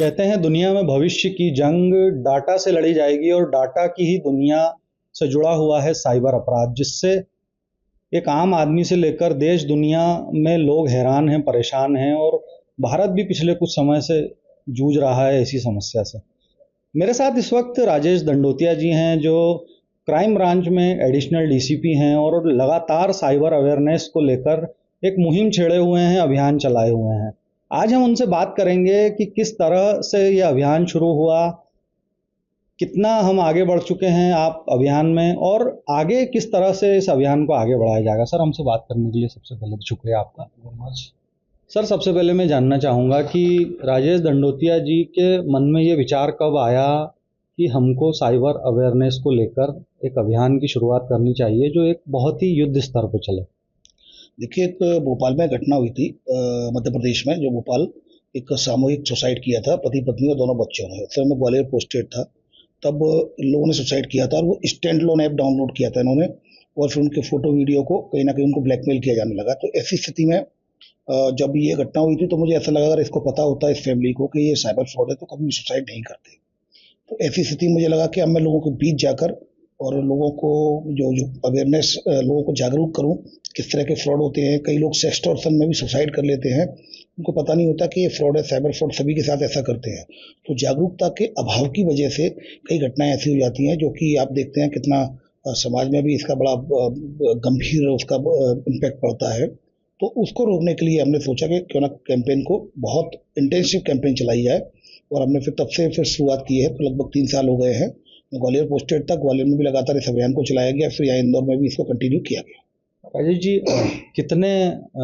कहते हैं दुनिया में भविष्य की जंग डाटा से लड़ी जाएगी और डाटा की ही दुनिया से जुड़ा हुआ है साइबर अपराध, जिससे एक आम आदमी से लेकर देश दुनिया में लोग हैरान हैं, परेशान हैं। और भारत भी पिछले कुछ समय से जूझ रहा है ऐसी समस्या से। मेरे साथ इस वक्त राजेश दंडोतिया जी हैं, जो क्राइम ब्रांच में एडिशनल डीसीपी हैं और लगातार साइबर अवेयरनेस को लेकर एक मुहिम छेड़े हुए हैं, अभियान चलाए हुए हैं। आज हम उनसे बात करेंगे कि किस तरह से ये अभियान शुरू हुआ, कितना हम आगे बढ़ चुके हैं आप अभियान में, और आगे किस तरह से इस अभियान को आगे बढ़ाया जाएगा। सर, हमसे बात करने के लिए सबसे पहले तो शुक्रिया आपका वेरी मच। सर, सबसे पहले मैं जानना चाहूँगा कि राजेश दंडोतिया जी के मन में ये विचार कब आया कि हमको साइबर अवेयरनेस को लेकर एक अभियान की शुरुआत करनी चाहिए जो एक बहुत ही युद्ध स्तर पर चले। देखिए, एक भोपाल में घटना हुई थी, मध्य प्रदेश में, जो भोपाल एक सामूहिक सुसाइड किया था पति पत्नी और दोनों बच्चों ने। उस समय मैं ग्वालियर पोस्टेड था, तब लोगों ने सुसाइड किया था और वो स्टैंड लोन ऐप डाउनलोड किया था इन्होंने, और फिर उनके फोटो वीडियो को कहीं ना कहीं उनको ब्लैकमेल किया जाने लगा। तो ऐसी स्थिति में जब ये घटना हुई थी तो मुझे ऐसा लगा, अगर इसको पता होता है इस फैमिली को कि ये साइबर फ्रॉड है, तो कभी सुसाइड नहीं करते। तो ऐसी स्थिति में मुझे लगा कि अब मैं लोगों के बीच जाकर और लोगों को जो जो अवेयरनेस, लोगों को जागरूक करूं किस तरह के फ्रॉड होते हैं। कई लोग सेक्सटॉर्शन में भी सुसाइड कर लेते हैं, उनको पता नहीं होता कि ये फ्रॉड है, साइबर फ्रॉड सभी के साथ ऐसा करते हैं। तो जागरूकता के अभाव की वजह से कई घटनाएं ऐसी हो जाती हैं, जो कि आप देखते हैं कितना समाज में भी इसका बड़ा गंभीर उसका इम्पैक्ट पड़ता है। तो उसको रोकने के लिए हमने सोचा कि क्यों ना कैंपेन को बहुत इंटेंसिव कैंपेन चलाई जाए, और हमने फिर तब से फिर शुरुआत की है। तो लगभग 3 साल हो गए हैं। ग्वालियर पोस्टेड तक, ग्वालियर में भी लगातार इस अभियान को चलाया गया, फिर यहाँ इंदौर में भी इसको कंटिन्यू किया गया। राजेश जी, कितने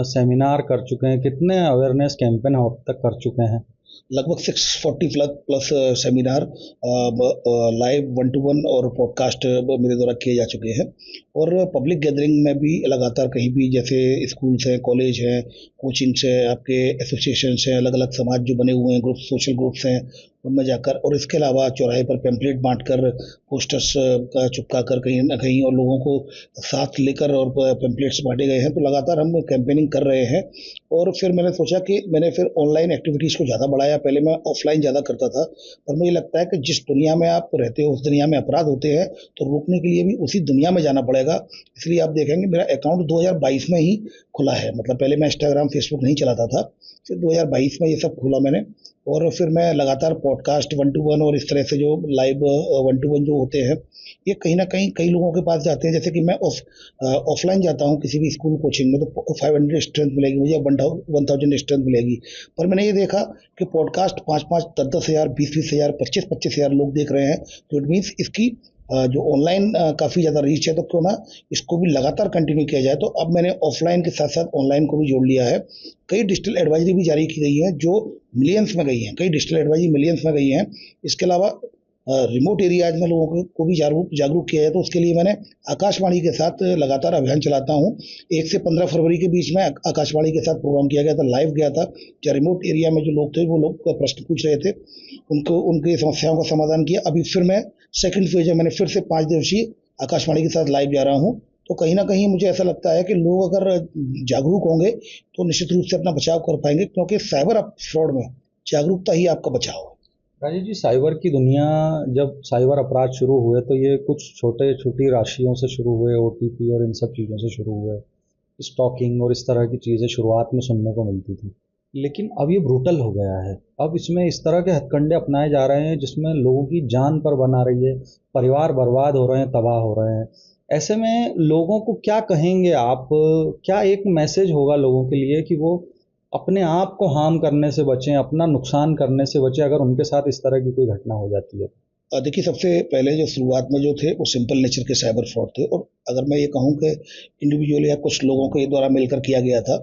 सेमिनार कर चुके हैं, कितने अवेयरनेस कैंपेन अब तक कर चुके हैं? लगभग 640 प्लस सेमिनार, लाइव 1-to-1 और पॉडकास्ट मेरे द्वारा किए जा चुके हैं। और पब्लिक गैदरिंग में भी लगातार कहीं भी, जैसे स्कूल्स हैं, कॉलेज हैं, कोचिंग्स हैं, आपके एसोसिएशंस हैं, अलग अलग समाज जो बने हुए हैं, ग्रुप, सोशल ग्रुप्स हैं, उनमें जाकर, और इसके अलावा चौराहे पर पैम्पलेट बांटकर, पोस्टर्स का चिपका कर कहीं ना कहीं, और लोगों को साथ लेकर और पैम्पलेट्स बांटे गए हैं। तो लगातार हम कैंपेनिंग कर रहे हैं। और फिर मैंने सोचा कि मैंने फिर ऑनलाइन एक्टिविटीज़ को ज़्यादा बढ़ाया। पहले मैं ऑफलाइन ज़्यादा करता था, पर मुझे लगता है कि जिस दुनिया में आप रहते हो उस दुनिया में अपराध होते हैं, तो रोकने के लिए भी उसी दुनिया में जाना पड़ेगा। इसलिए आप देखेंगे मेरा अकाउंट 2022 में ही खुला है। मतलब पहले मैं इंस्टाग्राम, फेसबुक नहीं चलाता था, फिर 2022 में ये सब खोला मैंने। और फिर मैं लगातार पॉडकास्ट 1-to-1 और इस तरह से जो लाइव 1-to-1 जो होते हैं, ये कहीं ना कहीं कई लोगों के पास जाते हैं। जैसे कि मैं ऑफलाइन जाता हूँ किसी भी स्कूल कोचिंग में, तो 500 स्ट्रेंथ मिलेगी मुझे, 1000 स्ट्रेंथ मिलेगी। पर मैंने ये देखा कि पॉडकास्ट 5-5, 10-10 हज़ार, 20-20 हज़ार, 25-25 हज़ार लोग देख रहे हैं। तो इट मीन्स इसकी जो ऑनलाइन काफ़ी ज़्यादा रीच है, तो क्यों ना इसको भी लगातार कंटिन्यू किया जाए। तो अब मैंने ऑफलाइन के साथ साथ ऑनलाइन को भी जोड़ लिया है। कई डिजिटल एडवाइजरी भी जारी की गई है जो मिलियंस में गई हैं, कई डिजिटल एडवाइजरी मिलियंस में गई हैं। इसके अलावा रिमोट एरियाज में लोगों को भी जागरूक किया जाए, तो उसके लिए मैंने आकाशवाणी के साथ लगातार अभियान चलाता हूँ। 1 से 15 फरवरी के बीच में आकाशवाणी के साथ प्रोग्राम किया गया था, लाइव गया था, जहाँ रिमोट एरिया में जो लोग थे वो लोग प्रश्न पूछ रहे थे, उनको उनकी समस्याओं का समाधान किया। अभी फिर मैं सेकंड फेज में, मैंने फिर से 5 दिवसीय आकाशवाणी के साथ लाइव जा रहा हूँ। तो कहीं ना कहीं मुझे ऐसा लगता है कि लोग अगर जागरूक होंगे तो निश्चित रूप से अपना बचाव कर पाएंगे, क्योंकि साइबर फ्रॉड में जागरूकता ही आपका बचाव है। राजेश जी, साइबर की दुनिया, जब साइबर अपराध शुरू हुए तो ये कुछ छोटे छोटी राशियों से शुरू हुए, ओटीपी और इन सब चीज़ों से शुरू हुए, स्टॉकिंग और इस तरह की चीज़ें शुरुआत में सुनने को मिलती थी। लेकिन अब ये ब्रूटल हो गया है। अब इसमें इस तरह के हथकंडे अपनाए जा रहे हैं जिसमें लोगों की जान पर बना रही है, परिवार बर्बाद हो रहे हैं, तबाह हो रहे हैं। ऐसे में लोगों को क्या कहेंगे आप? क्या एक मैसेज होगा लोगों के लिए कि वो अपने आप को हार्म करने से बचें, अपना नुकसान करने से बचें अगर उनके साथ इस तरह की कोई घटना हो जाती है? देखिए, सबसे पहले जो शुरुआत में जो थे वो सिंपल नेचर के साइबर फ्रॉड थे, और अगर मैं ये कहूँ कि इंडिविजुअल या कुछ लोगों के द्वारा मिलकर किया गया था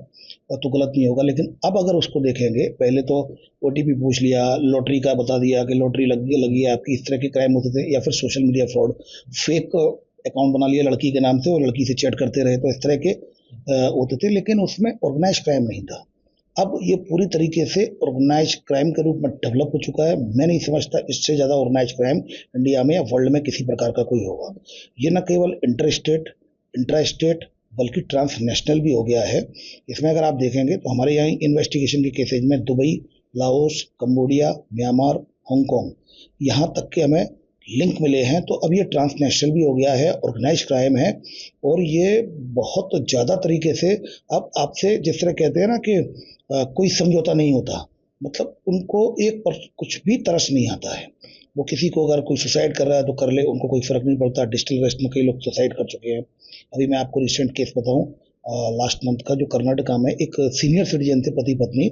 तो गलत नहीं होगा। लेकिन अब अगर उसको देखेंगे, पहले तो ओटीपी पूछ लिया, लॉटरी का बता दिया कि लॉटरी लगी लगी है आपकी, इस तरह के क्राइम होते थे। या फिर social media fraud, fake account बना लिया लड़की के नाम से और लड़की से चैट करते रहे, तो इस तरह के होते थे। लेकिन उसमें ऑर्गेनाइज क्राइम नहीं था। अब ये पूरी तरीके से ऑर्गेनाइज क्राइम के रूप में डेवलप हो चुका है। मैं नहीं समझता इससे ज़्यादा ऑर्गेनाइज क्राइम इंडिया में या वर्ल्ड में किसी प्रकार का कोई होगा। ये न केवल इंट्रा स्टेट बल्कि ट्रांसनेशनल भी हो गया है। इसमें अगर आप देखेंगे तो हमारे यहाँ इन्वेस्टिगेशन के केसेज में Dubai Laos, Cambodia, Myanmar, Hong Kong, यहाँ तक के हमें लिंक मिले हैं। तो अब ये ट्रांसनेशनल भी हो गया है, ऑर्गेनाइज क्राइम है, और ये बहुत ज़्यादा तरीके से अब आपसे जिस तरह कहते हैं ना कि कोई समझौता नहीं होता, मतलब उनको एक पर कुछ भी तरस नहीं आता है। वो किसी को अगर कोई सुसाइड कर रहा है तो कर ले, उनको कोई फर्क नहीं पड़ता। डिजिटल अरेस्ट में कई लोग सुसाइड कर चुके हैं। अभी मैं आपको रिसेंट केस बताऊं, लास्ट मंथ का, जो कर्नाटका में एक सीनियर सिटीजन थे, पति पत्नी,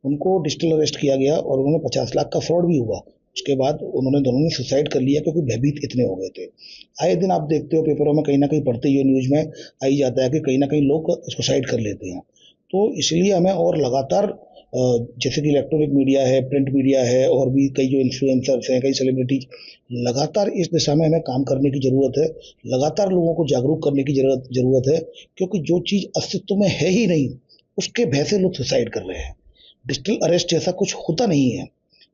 उनको डिजिटल अरेस्ट किया गया और उन्होंने 50 लाख का फ्रॉड भी हुआ। उसके बाद उन्होंने दोनों ने सुसाइड कर लिया क्योंकि भयभीत इतने हो गए थे। आए दिन आप देखते हो पेपरों में, कहीं ना कहीं पढ़ते हुए न्यूज में आ ही जाता है कि कहीं ना कहीं लोग सुसाइड कर लेते हैं। तो इसलिए हमें और लगातार जैसे कि इलेक्ट्रॉनिक मीडिया है, प्रिंट मीडिया है, और भी कई जो इन्फ्लुएंसर्स हैं, कई सेलिब्रिटीज, लगातार इस दिशा में हमें काम करने की ज़रूरत है। लगातार लोगों को जागरूक करने की ज़रूरत है, क्योंकि जो चीज़ अस्तित्व में है ही नहीं, उसके भय से लोग सुसाइड कर रहे हैं। डिजिटल अरेस्ट जैसा कुछ होता नहीं है,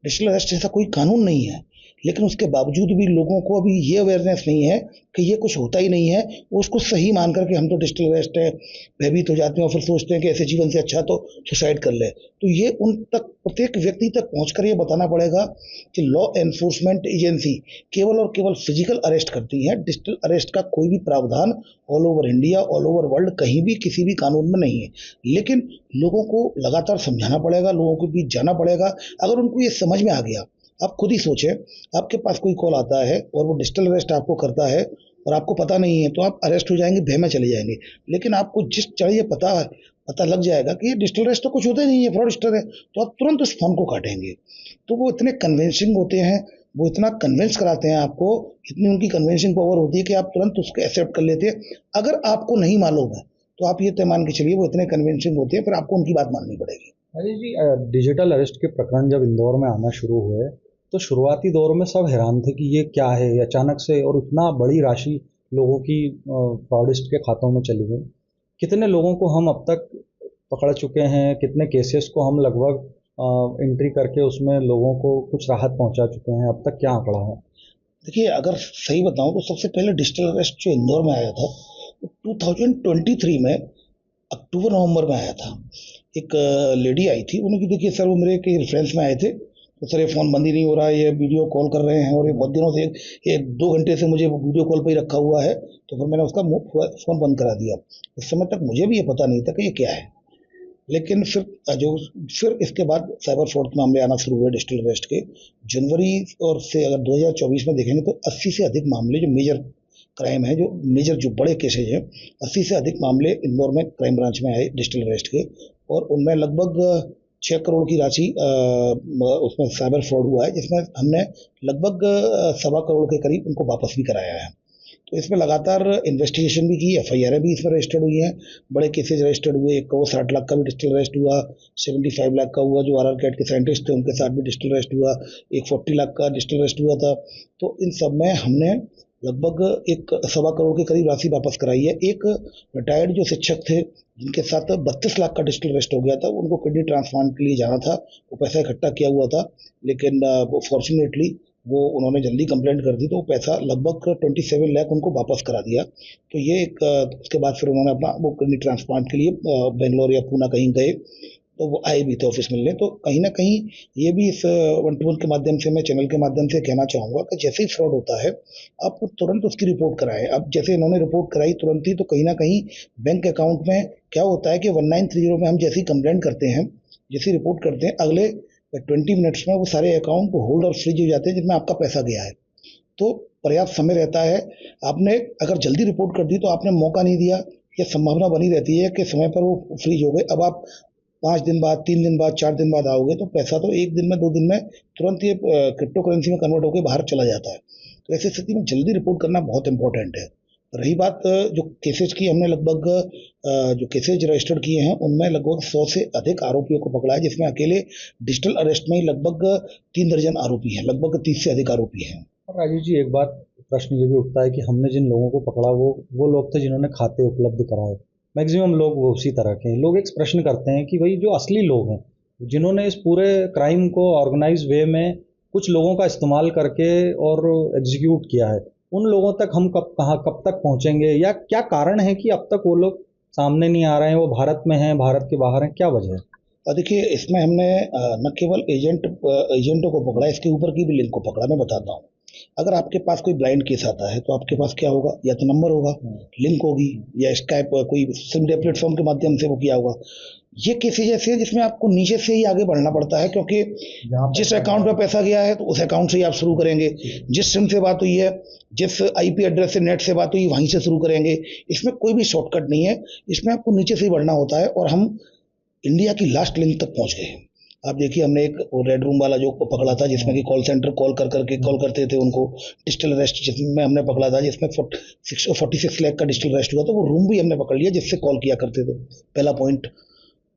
डिजिटल अरेस्ट जैसा कोई कानून नहीं है, लेकिन उसके बावजूद भी लोगों को अभी ये अवेयरनेस नहीं है कि ये कुछ होता ही नहीं है। वो उसको सही मान करके हम तो डिजिटल अरेस्ट है, भयभीत हो जाते हैं और फिर सोचते हैं कि ऐसे जीवन से अच्छा तो सुसाइड कर ले। तो ये उन तक, प्रत्येक व्यक्ति तक पहुंचकर ये बताना पड़ेगा कि लॉ एनफोर्समेंट एजेंसी केवल और केवल फिजिकल अरेस्ट करती है। डिजिटल अरेस्ट का कोई भी प्रावधान all over India, all over world कहीं भी किसी भी कानून में नहीं है। लेकिन लोगों को लगातार समझाना पड़ेगा, लोगों के बीच जाना पड़ेगा। अगर उनको ये समझ में आ गया, आप खुद ही सोचें, आपके पास कोई कॉल आता है और वो डिजिटल अरेस्ट आपको करता है और आपको पता नहीं है, तो आप अरेस्ट हो जाएंगे, भय में चले जाएंगे। लेकिन आपको जिस तरह ये पता लग जाएगा कि ये डिजिटल अरेस्ट तो कुछ होता ही नहीं है, फ्रॉडस्टर है, तो आप तुरंत उस फोन को काटेंगे। तो वो इतने कन्विंसिंग होते हैं, वो इतना कन्विंस कराते हैं आपको, इतनी उनकी कन्विंसिंग पावर होती है कि आप तुरंत उसको एक्सेप्ट कर लेते हैं। अगर आपको नहीं मालूम है तो आप ये तय मान के चलिए वो इतने कन्विंसिंग होते हैं, फिर आपको उनकी बात माननी पड़ेगी। अजय जी, डिजिटल अरेस्ट के प्रकरण जब इंदौर में आना शुरू हुए तो शुरुआती दौर में सब हैरान थे कि ये क्या है, ये अचानक से और इतना बड़ी राशि लोगों की फ्रॉडिस्ट के खातों में चली गई। कितने लोगों को हम अब तक पकड़ चुके हैं, कितने केसेस को हम लगभग एंट्री करके उसमें लोगों को कुछ राहत पहुंचा चुके हैं, अब तक क्या आंकड़ा है? देखिए, अगर सही बताऊं तो सबसे पहले डिजिटल अरेस्ट जो इंदौर में आया था, 2023 में अक्टूबर नवंबर में आया था। एक लेडी आई थी, उन्होंने कि देखिए सर, वो मेरे के रेफरेंस में आए थे, तो सर ये फ़ोन बंद ही नहीं हो रहा है, ये वीडियो कॉल कर रहे हैं और ये बहुत दिनों से, ये 2 घंटे से मुझे वीडियो कॉल पर ही रखा हुआ है। तो फिर मैंने उसका फ़ोन बंद करा दिया। उस समय तक मुझे भी ये पता नहीं था कि ये क्या है। लेकिन फिर इसके बाद साइबर फ्रॉड के मामले आना शुरू हुए डिजिटल अरेस्ट के। जनवरी और से अगर 2024 में देखेंगे तो 80 से अधिक मामले जो मेजर क्राइम है, जो मेजर जो बड़े केसेज हैं, 80 से अधिक मामले इंदौर में क्राइम ब्रांच में आए डिजिटल अरेस्ट के, और उनमें लगभग 6 करोड़ की राशि उसमें साइबर फ्रॉड हुआ है, जिसमें हमने लगभग 1.25 करोड़ के करीब उनको वापस भी कराया है। तो इसमें लगातार इन्वेस्टिगेशन भी की, एफआईआर भी इसमें रजिस्टर्ड हुई हैं, बड़े केसेज रजिस्टर्ड हुए। 1 करोड़ 60 लाख का भी डिजिटल अरेस्ट हुआ, 75 लाख का हुआ, जो आरआर कैट के साइंटिस्ट थे उनके साथ भी डिजिटल अरेस्ट हुआ, एक 40 लाख का डिजिटल अरेस्ट हुआ था। तो इन सब में हमने लगभग 1.25 करोड़ के करीब राशि वापस कराई है। एक रिटायर्ड जो शिक्षक थे जिनके साथ 32 लाख का डिजिटल अरेस्ट हो गया था, उनको किडनी ट्रांसप्लांट के लिए जाना था, वो पैसा इकट्ठा किया हुआ था, लेकिन फॉर्चुनेटली वो उन्होंने जल्दी कंप्लेंट कर दी, तो वो पैसा लगभग 27 लाख उनको वापस करा दिया। तो ये एक उसके बाद फिर उन्होंने अपना वो किडनी ट्रांसप्लांट के लिए बेंगलोर या पूना कहीं गए, तो वो आए भी थे ऑफिस मिलने। तो कहीं ना कहीं ये भी इस 1-to-1 के माध्यम से, मैं चैनल के माध्यम से कहना चाहूँगा कि जैसे ही फ्रॉड होता है आप तुरंत उसकी रिपोर्ट कराएं। अब जैसे इन्होंने रिपोर्ट कराई तुरंत ही, तो कहीं ना कहीं बैंक अकाउंट में क्या होता है कि 1930 में हम जैसे ही कंप्लेंट करते हैं, जैसे रिपोर्ट करते हैं, अगले 20 मिनट्स में वो सारे अकाउंट होल्ड और फ्रीज हो जाते हैं जिनमें आपका पैसा गया है। तो पर्याप्त समय रहता है। आपने अगर जल्दी रिपोर्ट कर दी तो आपने मौका नहीं दिया, ये संभावना बनी रहती है कि समय पर वो फ्रीज हो गए। अब आप 5 दिन बाद, 3 दिन बाद, 4 दिन बाद आओगे तो पैसा तो 1 दिन में, 2 दिन में तुरंत ये क्रिप्टो करेंसी में कन्वर्ट होकर बाहर चला जाता है। तो ऐसी स्थिति में जल्दी रिपोर्ट करना बहुत इंपॉर्टेंट है। रही बात जो केसेज की, हमने लगभग जो केसेज रजिस्टर्ड किए हैं उनमें लगभग 100 से अधिक आरोपियों को पकड़ा है, जिसमें अकेले डिजिटल अरेस्ट में ही लगभग 3 दर्जन आरोपी हैं, लगभग 30 से अधिक आरोपी हैं। और राजीव जी, एक बात, प्रश्न ये भी उठता है कि हमने जिन लोगों को पकड़ा वो लोग थे जिन्होंने खाते उपलब्ध कराए। मैक्सिमम लोग वो उसी तरह के हैं। लोग एक प्रश्न करते हैं कि भाई जो असली लोग हैं, जिन्होंने इस पूरे क्राइम को ऑर्गेनाइज वे में कुछ लोगों का इस्तेमाल करके और एग्जीक्यूट किया है, उन लोगों तक हम कब तक पहुंचेंगे, या क्या कारण है कि अब तक वो लोग सामने नहीं आ रहे हैं? वो भारत में हैं, भारत के बाहर हैं, क्या वजह है? देखिए इसमें हमने न केवल एजेंटों को पकड़ा, इसके ऊपर की भी लिंक को पकड़ा। मैं बताता हूँ, अगर आपके पास कोई ब्लाइंड केस आता है तो आपके पास क्या होगा, या तो नंबर होगा, लिंक होगी, या स्काइप कोई सोशल मीडिया प्लेटफॉर्म के माध्यम से वो किया होगा। ये केसेज ऐसे हैं जिसमें आपको नीचे से ही आगे बढ़ना पड़ता है, क्योंकि जिस अकाउंट में पैसा गया है तो उस अकाउंट से ही आप शुरू करेंगे, जिस सिम से बात हुई है, जिस आईपी एड्रेस से नेट से बात हुई वहीं से शुरू करेंगे। इसमें कोई भी शॉर्टकट नहीं है, इसमें आपको नीचे से ही बढ़ना होता है। और हम इंडिया की लास्ट लिंक तक पहुंच गए हैं। आप देखिए, हमने एक रेड रूम वाला जो पकड़ा था, जिसमें कि कॉल सेंटर कॉल करके कॉल करते थे उनको, डिजिटल अरेस्ट जिसमें हमने पकड़ा था, जिसमें 46 लाख का डिजिटल अरेस्ट हुआ था। वो रूम भी हमने पकड़ लिया जिससे कॉल किया करते थे, पहला पॉइंट।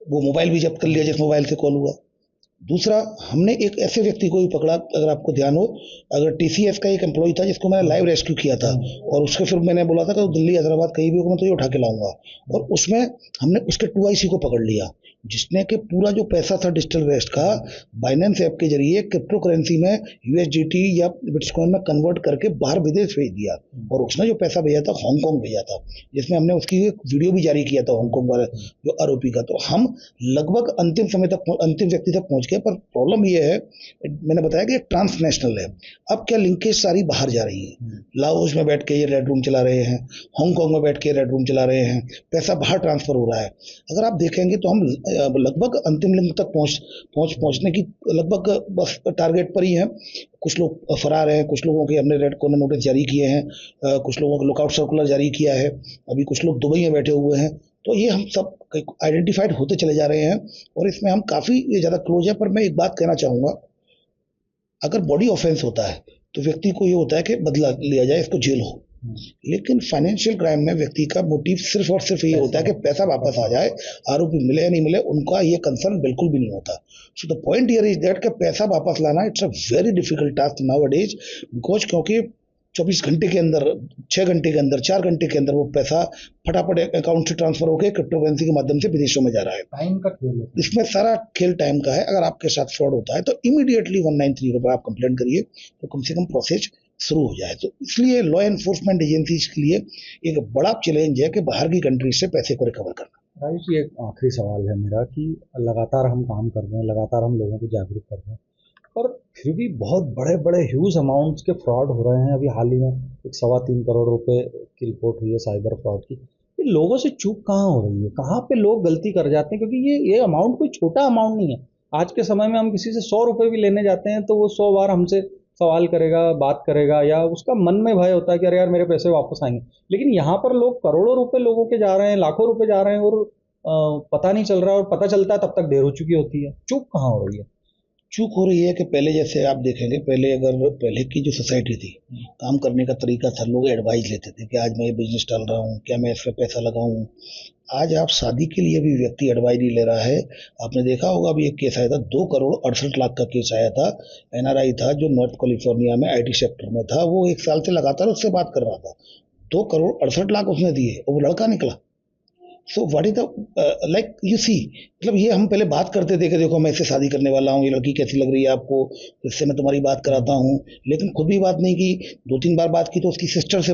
वो मोबाइल भी जब्त कर लिया जिस मोबाइल से कॉल हुआ। दूसरा, हमने एक ऐसे व्यक्ति को भी पकड़ा, अगर आपको ध्यान हो, अगर टीसीएस का एक एम्प्लॉय था जिसको मैंने लाइव रेस्क्यू किया था, और उसके फिर मैंने बोला था कि दिल्ली हैदराबाद कहीं भी होगा मैं तो ये उठा के लाऊंगा, और उसमें हमने उसके 2IC को पकड़ लिया, जिसने कि पूरा जो पैसा था डिजिटल अरेस्ट का बाइनेंस ऐप के जरिए क्रिप्टो करेंसी में USDT या बिटकॉइन में कन्वर्ट करके बाहर विदेश भेज दिया। और उसने जो पैसा भेजा था हांगकांग भेजा था, जिसमें हमने उसकी एक वीडियो भी जारी किया था हांगकांग वाले जो आरोपी का। तो हम लगभग अंतिम समय तक, अंतिम व्यक्ति तक पहुंच गए। पर प्रॉब्लम ये है, मैंने बताया कि ट्रांसनेशनल है। अब क्या लिंकेज सारी बाहर जा रही है, लाओस में बैठ के ये रेड रूम चला रहे हैं, हांगकांग में बैठ के रेड रूम चला रहे हैं, पैसा बाहर ट्रांसफर हो रहा है। अगर आप देखेंगे तो हम लगभग अंतिम लिंक तक पहुंचने की लगभग बस टारगेट पर ही है। कुछ लोग फरार हैं, कुछ लोगों के हमने रेड कॉर्नर नोटिस जारी किए हैं, कुछ लोगों को लुकआउट सर्कुलर जारी किया है, अभी कुछ लोग दुबई में बैठे हुए हैं। तो ये हम सब आइडेंटिफाइड होते चले जा रहे हैं और इसमें हम काफ़ी ज़्यादा क्लोज है। पर मैं एक बात कहना चाहूँगा, अगर बॉडी ऑफेंस होता है तो व्यक्ति को ये होता है कि बदला लिया जाए, इसको जेल हो। लेकिन फाइनेंशियल क्राइम में व्यक्ति का मोटिव सिर्फ और सिर्फ ये होता है कि पैसा वापस आ जाए, आरोपी मिले या नहीं मिले उनका ये कंसर्न बिल्कुल भी नहीं होता। So the point here is that कि पैसा वापस लाना it's a very difficult task now days, because क्योंकि 24 घंटे के अंदर, 6 घंटे के अंदर, 4 घंटे के अंदर वो पैसा फटाफट अकाउंट से ट्रांसफर होकर क्रिप्टो करेंसी के माध्यम से विदेशों में जा रहा है। टाइम का खेल है इसमें सारा खेल टाइम का है। अगर आपके साथ फ्रॉड होता है तो इमीडिएटली 193 पर आप कंप्लेंट करिए, तो कम से कम प्रोसेस शुरू हो जाए। तो इसलिए लॉ एनफोर्समेंट एजेंसीज के लिए एक बड़ा चैलेंज है कि बाहर की कंट्री से पैसे को रिकवर करना। राजेश जी, एक आखिरी सवाल है मेरा कि लगातार हम काम कर रहे हैं, लगातार हम लोगों को जागरूक कर रहे हैं, पर फिर भी बहुत बड़े बड़े ह्यूज अमाउंट्स के फ्रॉड हो रहे हैं। अभी हाल ही में एक 3.25 करोड़ रुपए की रिपोर्ट हुई है साइबर फ्रॉड की। ये लोगों से चूक कहाँ हो रही है, कहाँ पे लोग गलती कर जाते हैं? क्योंकि ये अमाउंट कोई छोटा अमाउंट नहीं है। आज के समय में हम किसी से 100 रुपए भी लेने जाते हैं तो वो 100 बार हमसे सवाल करेगा, बात करेगा, या उसका मन में भय होता है कि अरे यार मेरे पैसे वापस आएंगे। लेकिन यहाँ पर लोग करोड़ों रुपए लोगों के जा रहे हैं, लाखों रुपए जा रहे हैं, और पता नहीं चल रहा है, और पता चलता है तब तक देर हो चुकी होती है। चूक कहाँ हो रही है? चूक हो रही है कि पहले जैसे आप देखेंगे, पहले की जो सोसाइटी थी, काम करने का तरीका था, लोग एडवाइस लेते थे कि आज मैं ये बिजनेस डाल रहा हूँ, क्या मैं इसमें पैसा लगाऊं। आज आप शादी के लिए भी व्यक्ति एडवाइस नहीं ले रहा है। आपने देखा होगा, अभी एक केस आया था, 2 करोड़ 68 लाख का केस आया था। NRI था जो नॉर्थ कैलिफोर्निया में IT सेक्टर में था, वो 1 साल से लगातार उससे बात कर रहा था। 2 करोड़ 68 लाख उसने दिए और वो लड़का निकला। So what is the like you see, मतलब ये हम पहले बात करते थे कि देखो मैं इससे शादी करने वाला हूँ, ये लड़की कैसी लग रही है आपको, इससे मैं तुम्हारी बात कराता हूँ। लेकिन खुद भी बात नहीं की, 2-3 बार बात की तो उसकी सिस्टर से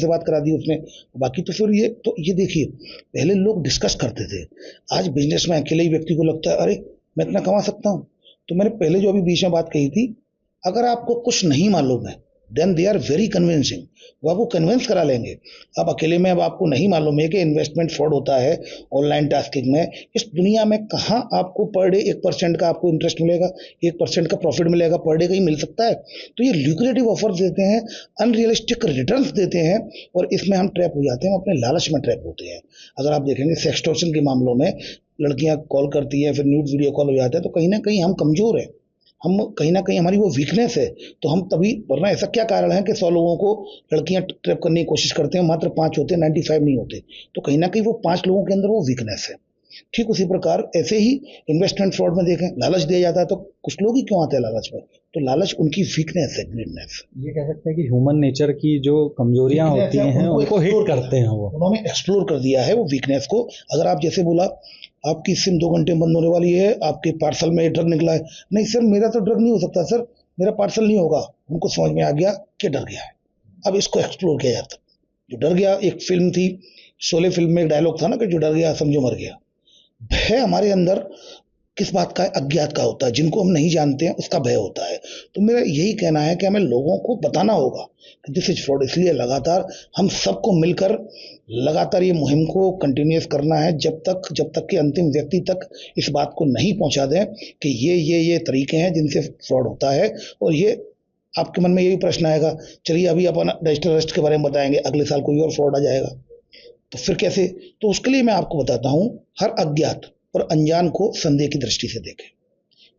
बात करा दी उसने। बाकी तो फिर ये देखिए, पहले लोग डिस्कस करते थे, आज बिजनेस में अकेले ही व्यक्ति को लगता है अरे मैं इतना कमा सकता हूँ। तो मैंने पहले जो अभी बीच में बात कही थी, अगर आपको कुछ नहीं मालूम है then they are very convincing, वो आपको कन्विंस करा लेंगे। अब अकेले में अब आपको नहीं मालूम है कि इन्वेस्टमेंट फ्रॉड होता है ऑनलाइन टास्किंग में। इस दुनिया में कहाँ आपको पर डे 1% का आपको इंटरेस्ट मिलेगा, 1% का प्रॉफिट मिलेगा पर डे, कहीं मिल सकता है? तो ये ल्यूक्रेटिव ऑफर्स देते हैं, अनरियलिस्टिक रिटर्न्स देते हैं, और इसमें हम ट्रैप हो जाते हैं, हम अपने लालच में ट्रैप होते हैं। अगर आप देखेंगे सेक्सटॉर्शन के मामलों में लड़कियां कॉल करती हैं, फिर न्यूड वीडियो कॉल हो जाता है, तो कहीं ना कहीं हम कमजोर हैं, हम कहीं ना कहीं हमारी वो वीकनेस है। तो हम तभी, वरना ऐसा क्या कारण है कि 100 लोगों को लड़कियां ट्रैप करने की कोशिश करते हैं, मात्र 5 होते हैं, 95 नहीं होते। तो कहीं ना कहीं वो 5 लोगों के अंदर वो वीकनेस है। ठीक उसी प्रकार ऐसे ही इन्वेस्टमेंट फ्रॉड में देखें, लालच दिया जाता है, तो कुछ लोग ही क्यों आते हैं लालच में? तो लालच उनकी वीकनेस है, ग्रीडनेस। ये कह सकते हैं कि ह्यूमन नेचर की जो कमजोरियां होती हैं उनको हिट करते हैं, वो उन्होंने एक्सप्लोर कर दिया है वो वीकनेस को। अगर आप जैसे बोला आपकी सिम 2 घंटे बंद होने वाली है, आपके पार्सल में ड्रग निकला है, नहीं सर मेरा तो ड्रग नहीं हो सकता, सर मेरा पार्सल नहीं होगा। उनको समझ में आ गया कि डर गया है, अब इसको एक्सप्लोर किया जाता। जो डर गया, एक फिल्म थी शोले फिल्म में एक डायलॉग था ना कि जो डर गया समझो मर गया। भय हमारे अंदर किस बात का है, अज्ञात का होता है, जिनको हम नहीं जानते हैं उसका भय होता है। तो मेरा यही कहना है कि हमें लोगों को बताना होगा कि दिस इज फ्रॉड। इसलिए लगातार हम सबको मिलकर लगातार ये मुहिम को कंटिन्यूस करना है जब तक कि अंतिम व्यक्ति तक इस बात को नहीं पहुंचा दें कि ये तरीके हैं जिनसे फ्रॉड होता है। और ये आपके मन में ये भी प्रश्न आएगा, चलिए अभी अपन डिजिटल अरेस्ट के बारे में बताएंगे, अगले साल कोई और फ्रॉड आ जाएगा तो फिर कैसे? तो उसके लिए मैं आपको बताता हूं, हर अज्ञात और अनजान को संदेह की दृष्टि से देखें,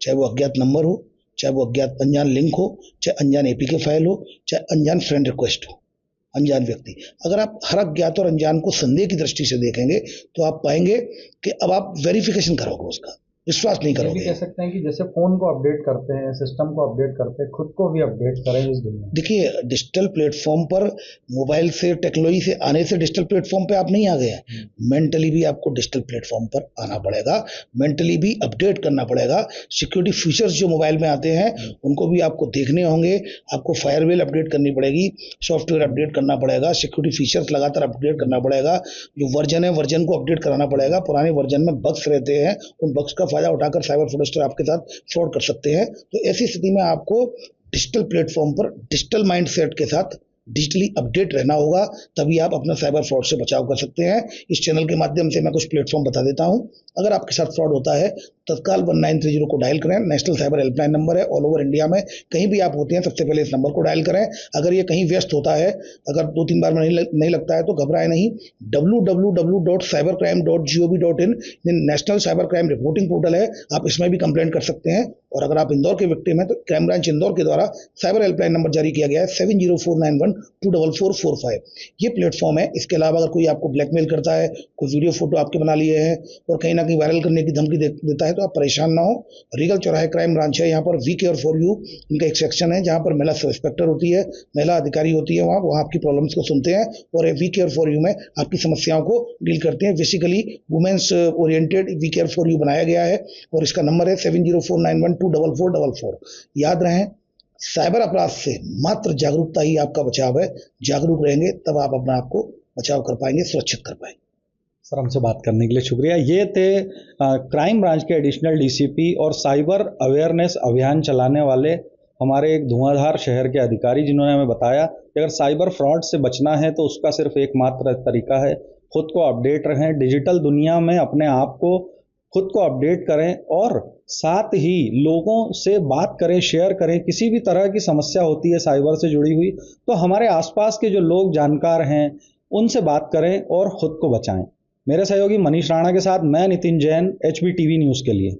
चाहे वो अज्ञात नंबर हो, चाहे वो अज्ञात अनजान लिंक हो, चाहे अनजान एपीके फाइल हो, चाहे अनजान फ्रेंड रिक्वेस्ट हो, अनजान व्यक्ति। अगर आप हर अज्ञात और अनजान को संदेह की दृष्टि से देखेंगे तो आप पाएंगे कि अब आप वेरिफिकेशन करोगे, उसका विश्वास नहीं ये भी करोगे। कह सकते हैं कि जैसे फोन को अपडेट करते हैं, सिस्टम को अपडेट करते हैं, खुद को भी अपडेट करें इस दुनिया में। देखिए, डिजिटल प्लेटफॉर्म पर मोबाइल से, टेक्नोलॉजी से आने से डिजिटल प्लेटफॉर्म पे आप नहीं आ गए हैं, मेंटली भी आपको डिजिटल प्लेटफॉर्म पर आना पड़ेगा, मेंटली भी अपडेट करना पड़ेगा। सिक्योरिटी फीचर्स जो मोबाइल में आते हैं उनको भी आपको देखने होंगे, आपको फायरवेल अपडेट करनी पड़ेगी, सॉफ्टवेयर अपडेट करना पड़ेगा, सिक्योरिटी फीचर्स लगातार अपडेट करना पड़ेगा, जो वर्जन है वर्जन को अपडेट कराना पड़ेगा। पुराने वर्जन में बग्स रहते हैं, उन बग्स का फायदा उठाकर साइबर फ्रॉडस्टर आपके साथ फ्रॉड कर सकते हैं। तो ऐसी स्थिति में आपको डिजिटल प्लेटफॉर्म पर डिजिटल माइंडसेट के साथ डिजिटली अपडेट रहना होगा, तभी आप अपना साइबर फ्रॉड से बचाव कर सकते हैं। इस चैनल के माध्यम से मैं कुछ प्लेटफॉर्म बता देता हूं। अगर आपके साथ फ्रॉड होता है, तत्काल 1930 को डायल करें, नेशनल साइबर हेल्पलाइन नंबर है, ऑल ओवर इंडिया में कहीं भी आप होते हैं सबसे पहले इस नंबर को डायल करें। अगर ये कहीं व्यस्त होता है, अगर 2-3 बार में नहीं लगता है तो घबराए नहीं, www.cybercrime.gov.in national cyber crime reporting portal है, आप इसमें भी कंप्लेंट कर सकते हैं। और अगर आप इंदौर के विक्टिम हैं तो क्राइम ब्रांच इंदौर के द्वारा साइबर हेल्पलाइन नंबर जारी किया गया है 7049124445। ये प्लेटफॉर्म है। इसके अलावा अगर कोई आपको ब्लैकमेल करता है, कोई वीडियो फोटो आपके बना लिए हैं और कहीं ना कहीं वायरल करने की धमकी देता है तो आप परेशान ना हो। रीगल चौराहे क्राइम ब्रांच है, यहाँ पर वी केयर फॉर यू इनका एक सेक्शन है जहाँ पर महिला सब इंस्पेक्टर होती है, महिला अधिकारी होती है, वहाँ आपकी प्रॉब्लम्स को सुनते हैं और वी केयर फॉर यू में आपकी समस्याओं को डील करते हैं। Basically women's oriented we care for you बनाया गया है और इसका नंबर है 7049124444। याद रहें, साइबर अपराध से मात्र जागरूकता ही आपका बचाव है। जागरूक रहेंगे तब आप अपने आप को बचाव कर पाएंगे, सुरक्षित कर पाएंगे। सर, हमसे बात करने के लिए शुक्रिया। ये थे क्राइम ब्रांच के एडिशनल डीसीपी और साइबर अवेयरनेस अभियान चलाने वाले हमारे एक धुआंधार शहर के अधिकारी, जिन्होंने हमें बताया कि अगर साइबर फ्रॉड से बचना है तो उसका सिर्फ एकमात्र तरीका है खुद को अपडेट रहें, डिजिटल दुनिया में अपने आप को खुद को अपडेट करें और साथ ही लोगों से बात करें, शेयर करें। किसी भी तरह की समस्या होती है साइबर से जुड़ी हुई तो हमारे आसपास के जो लोग जानकार हैं उनसे बात करें और खुद को बचाएं। मेरे सहयोगी मनीष राणा के साथ मैं नितिन जैन, HBTV न्यूज़ के लिए।